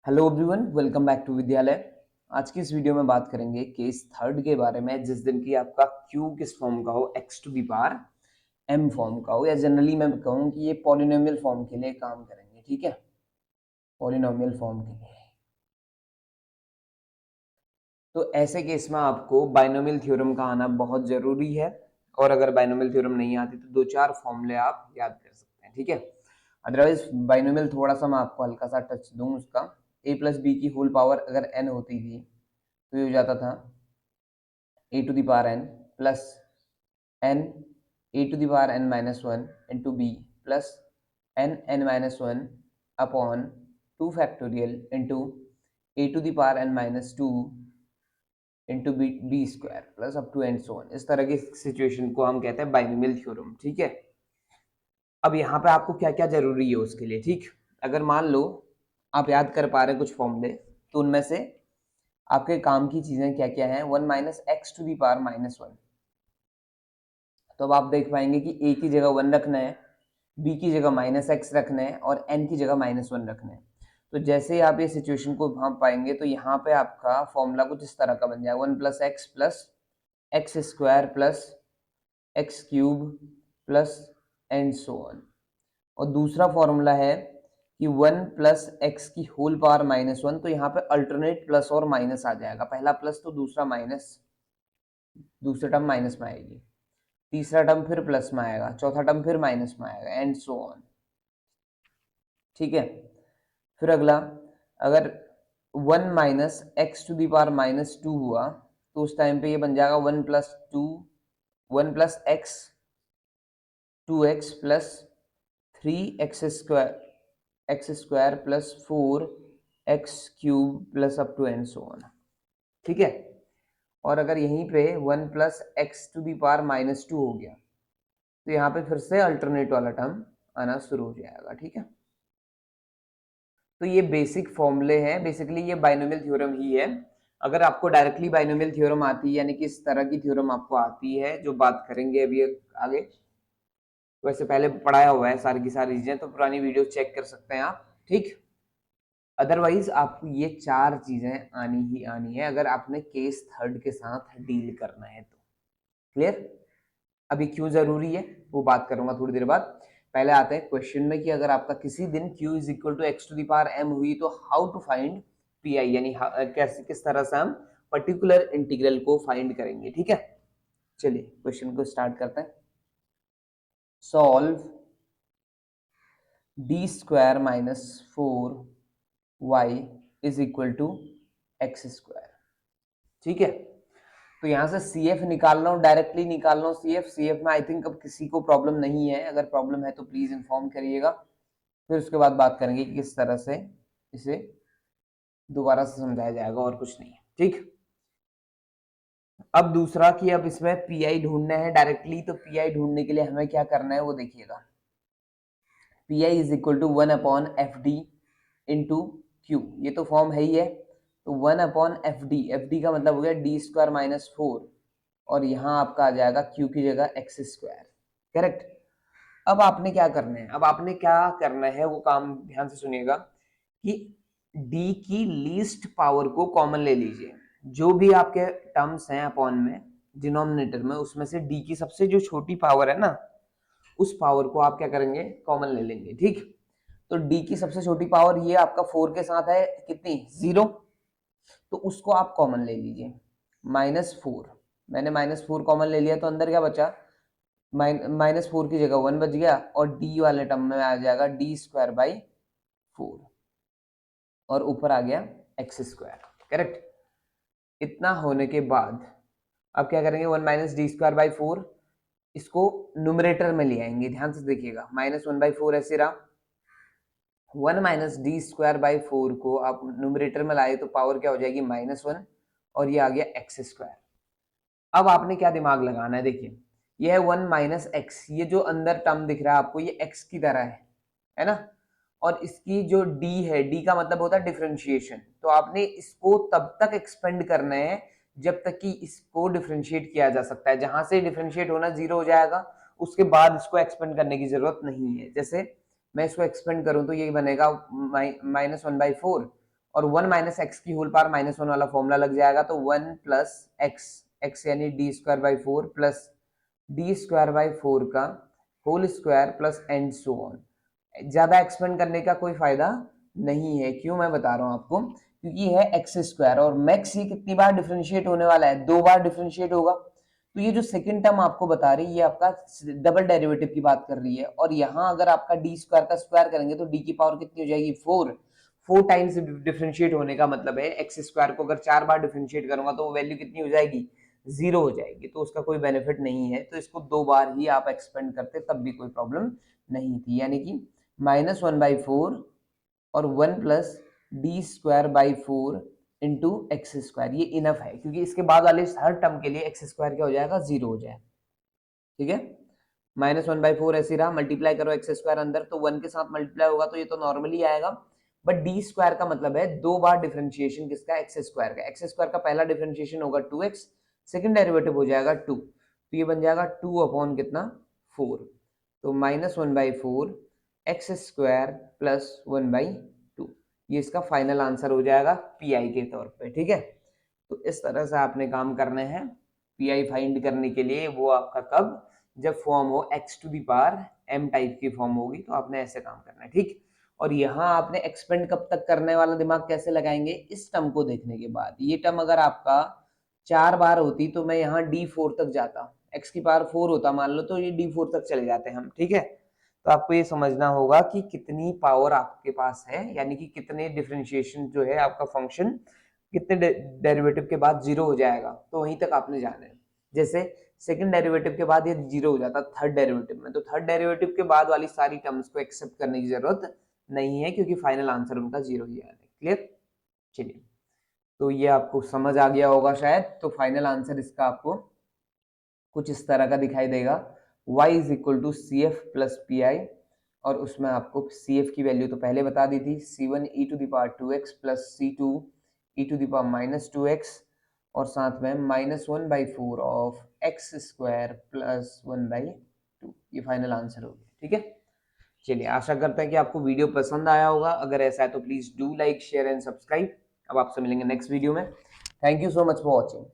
Hello everyone, welcome back to Vidyalaya. आज की इस वीडियो में बात करेंगे केस थर्ड के बारे में, जिस दिन की आपका क्यू किस फॉर्म का हो, X to the power M form का हो, या जनरली मैं कहूँ कि ये पॉलिनोमियल फॉर्म के लिए काम करेंगे। ठीक है, पॉलिनोमियल फॉर्म के लिए। तो ऐसे केस में आपको बाइनोमियल थ्योरम का आना बहुत जरूरी है, और अगर बाइनोमियल थ्योरम नहीं आती तो दो चार फॉर्मूले आप याद कर सकते हैं। ठीक है, अदरवाइज बाइनोमियल थोड़ा सा मैं आपको हल्का सा टच दूं उसका। ए प्लस बी की होल पावर अगर एन होती थी तो ये हो जाता था a to the power n plus n a to the power n minus one into b plus n n minus one upon two factorial into a to the power n minus two into b square plus up to and so on. इस तरह की situation को हम कहते हैं binomial theorem. ठीक है, अब यहाँ पे आपको क्या क्या जरूरी है उसके लिए। ठीक, अगर मान लो आप याद कर पा रहे हैं कुछ फॉर्मूले, तो उनमें से आपके काम की चीजें क्या क्या हैं। One minus x to the power minus one, तो अब आप देख पाएंगे कि ए की जगह वन रखना है, बी की जगह माइनस एक्स रखना है, और एन की जगह माइनस वन रखना है। तो जैसे ही आप ये सिचुएशन को भाप पाएंगे तो यहाँ पे आपका फॉर्मूला कुछ इस तरह का बन जाएगा, one plus x square plus x cube plus and so on. और दूसरा फॉर्मूला है कि वन प्लस एक्स की होल पावर माइनस वन, तो यहाँ पे अल्टरनेट प्लस और माइनस आ जाएगा, पहला प्लस तो दूसरा माइनस, दूसरा टर्म माइनस में आएगी, तीसरा टर्म फिर प्लस में आएगा, चौथा टर्म फिर माइनस में आएगा, एंड सो ऑन। ठीक है, फिर अगला, अगर one minus x to the power minus two हुआ तो उस टाइम पे ये बन जाएगा one plus two, one plus x, two x plus three x square plus four x cube plus up to and so on. ठीक है, और अगर यहीं पे one plus x to the power minus two हो गया तो यहाँ पे फिर से अल्टरनेट वाला टर्म आना शुरू हो जाएगा। ठीक है, तो ये बेसिक फॉर्मूले हैं, बेसिकली ये बाइनोमियल थ्योरम ही है। अगर आपको डायरेक्टली बाइनोमियल थ्योरम आती है, यानी कि इस तरह की थ्योरम आपको आती है जो बात करेंगे अभी आगे, वैसे पहले पढ़ाया हुआ है सारी की सारी चीजें, तो पुरानी वीडियो चेक कर सकते हैं आप। ठीक, अदरवाइज आपको ये चार चीजें आनी ही आनी है अगर आपने केस थर्ड के साथ डील करना है तो। क्लियर? अभी क्यों जरूरी है वो बात करूंगा थोड़ी देर बाद। पहले आते हैं क्वेश्चन में कि अगर आपका किसी दिन q is equal to x to the power m हुई तो how to find P I, यानी कैसे किस तरह से हम पर्टिकुलर इंटीग्रल को फाइंड करेंगे। ठीक है, चलिए क्वेश्चन को स्टार्ट करते हैं। Solve D square minus four y is equal to x square. ठीक है, तो यहाँ से सी एफ निकाल रहा हूँ, डायरेक्टली निकाल रहा हूँ सी एफ में। आई थिंक अब किसी को प्रॉब्लम नहीं है, अगर प्रॉब्लम है तो प्लीज इन्फॉर्म करिएगा, फिर उसके बाद बात करेंगे कि किस तरह से इसे दोबारा से समझाया जाएगा, और कुछ नहीं है। ठीक, अब दूसरा कि अब इसमें पी आई ढूंढना है डायरेक्टली, तो पी आई ढूंढने के लिए हमें क्या करना है वो देखिएगा। P I is equal to one upon F D into Q, ये तो फॉर्म है ही है, तो वन अपॉन एफ डी का मतलब हो गया डी स्क्वायर माइनस फोर, और यहाँ आपका आ जाएगा क्यू की जगह एक्स स्क्वायर। करेक्ट? अब आपने क्या करना है, अब आपने क्या करना है वो काम ध्यान से सुनिएगा कि डी की लीस्ट पावर को कॉमन ले लीजिए। जो भी आपके टर्म्स हैं अपॉन में डिनोमिनेटर में, उसमें से डी की सबसे जो छोटी पावर है ना, उस पावर को आप क्या करेंगे, कॉमन ले लेंगे। ठीक, तो डी की सबसे छोटी पावर ये आपका फोर के साथ है कितनी, जीरो, तो उसको आप कॉमन ले लीजिए, माइनस फोर। मैंने माइनस फोर कॉमन ले लिया तो अंदर क्या बचा, माइनस फोर की जगह वन बच गया, और डी वाले टर्म में आ जाएगा डी स्क्वायर बाई फोर, और ऊपर आ गया एक्स स्क्वायर। करेक्ट? इतना होने के बाद अब क्या करेंगे, one minus D square by four, इसको न्यूमरेटर में ले आएंगे। ध्यान से देखिएगा, माइनस वन बाई फोर ऐसे रहा, one minus D square by four को आप न्यूमरेटर में लाए तो पावर क्या हो जाएगी, माइनस वन, और ये आ गया एक्स स्क्वायर। अब आपने क्या दिमाग लगाना है, देखिए ये है वन माइनस एक्स, ये जो अंदर टर्म दिख रहा है आपको ये एक्स की तरह है ना, और इसकी जो डी है, डी का मतलब होता है डिफरेंशिएशन, तो आपने इसको तब तक एक्सपेंड करना है जब तक कि इसको डिफरेंशिएट किया जा सकता है। जहां से डिफरेंशिएट होना जीरो हो जाएगा उसके बाद इसको एक्सपेंड करने की जरूरत नहीं है। जैसे मैं इसको एक्सपेंड करूं तो ये बनेगा माइनस वन बाई फोर, और 1 माइनस एक्स की होल पावर -1 वाला फॉर्मूला लग जाएगा, तो 1 प्लस एक्स यानी D square by 4 plus D square by 4 का whole square plus and so on. ज्यादा एक्सपेंड करने का कोई फायदा नहीं है, क्यों मैं बता रहा हूं आपको, क्योंकि ये है एक्स स्क्वायर और मैक्स ये कितनी बार डिफरेंशिएट होने वाला है, 2 बार डिफरेंशिएट होगा। तो ये जो सेकंड टर्म आपको बता रही है ये आपका डबल डेरिवेटिव की बात कर रही है, और यहाँ अगर आपका डी स्क्वायर का स्क्वायर करेंगे तो डी की पावर कितनी हो जाएगी 4 टाइम्स डिफरेंशिएट होने का मतलब है एक्स स्क्वायर को अगर 4 बार डिफरेंशिएट करूंगा तो वो वैल्यू कितनी हो जाएगी 0 हो जाएगी, तो उसका कोई बेनिफिट नहीं है। तो इसको 2 बार ही आप एक्सपेंड करते तब भी कोई प्रॉब्लम नहीं थी, यानी कि -1/4 और 1 plus D square by 4 into x square, ये इनफ है, क्योंकि इसके बाद वाले हर टर्म के लिए एक्स स्क्वायर क्या हो जाएगा 0 हो जाएगा। ठीक है, -1/4 ऐसे रहा, मल्टीप्लाई करो एक्स स्क्वायर अंदर तो 1 के साथ मल्टीप्लाई होगा तो ये तो नॉर्मली आएगा, बट डी स्क्वायर का मतलब है 2 बार डिफरेंशिएशन किसका, एक्स स्क्वायर का। एक्स स्क्वायर का पहला डिफरेंशिएशन होगा 2x, सेकंड डेरिवेटिव हो जाएगा 2, तो ये बन जाएगा 2 अपॉन कितना 4, तो -1/4 एक्स स्क्वायर प्लस 1/2, ये इसका फाइनल आंसर हो जाएगा पीआई के तौर पे। ठीक है, तो इस तरह से आपने काम करने हैं पीआई फाइंड करने के लिए। वो आपका कब, जब फॉर्म हो x to the power m type की फॉर्म होगी, तो आपने ऐसे काम करना है। ठीक, और यहाँ आपने एक्सपेंड कब तक करने वाला दिमाग कैसे लगाएंगे, इस टर्म को देखने के बाद। ये टर्म अगर आपका 4 बार होती तो मैं यहाँ d4 तक जाता, x की पावर 4 होता मान लो, तो ये d4 तक चले जाते हम। ठीक है, तो आपको ये समझना होगा कि कितनी पावर आपके पास है, यानी कि कितने डिफरेंशिएशन जो है आपका फंक्शन कितने डेरिवेटिव के बाद 0 हो जाएगा, तो वहीं तक आपने जाना है। जैसे सेकंड डेरिवेटिव के बाद ये 0 हो जाता थर्ड डेरिवेटिव में, तो थर्ड डेरिवेटिव के बाद वाली सारी टर्म्स को एक्सेप्ट करने की जरूरत नहीं है, क्योंकि फाइनल आंसर उनका 0 ही आना है। क्लियर, चलिए, तो ये आपको समझ आ गया होगा शायद। तो फाइनल आंसर इसका आपको कुछ इस तरह का दिखाई देगा, y is equal to C F plus P I, और उसमें आपको सी एफ की वैल्यू तो पहले बता दी थी, c1 e to the power 2x plus c2 e to the power -2x, और साथ में -1/4 ऑफ एक्स स्क्वायर प्लस 1/2, ये फाइनल आंसर हो गया। ठीक है, चलिए, आशा करते हैं कि आपको वीडियो पसंद आया होगा। अगर ऐसा है तो please do like share and subscribe. अब आपसे मिलेंगे नेक्स्ट वीडियो में। Thank you so much for watching.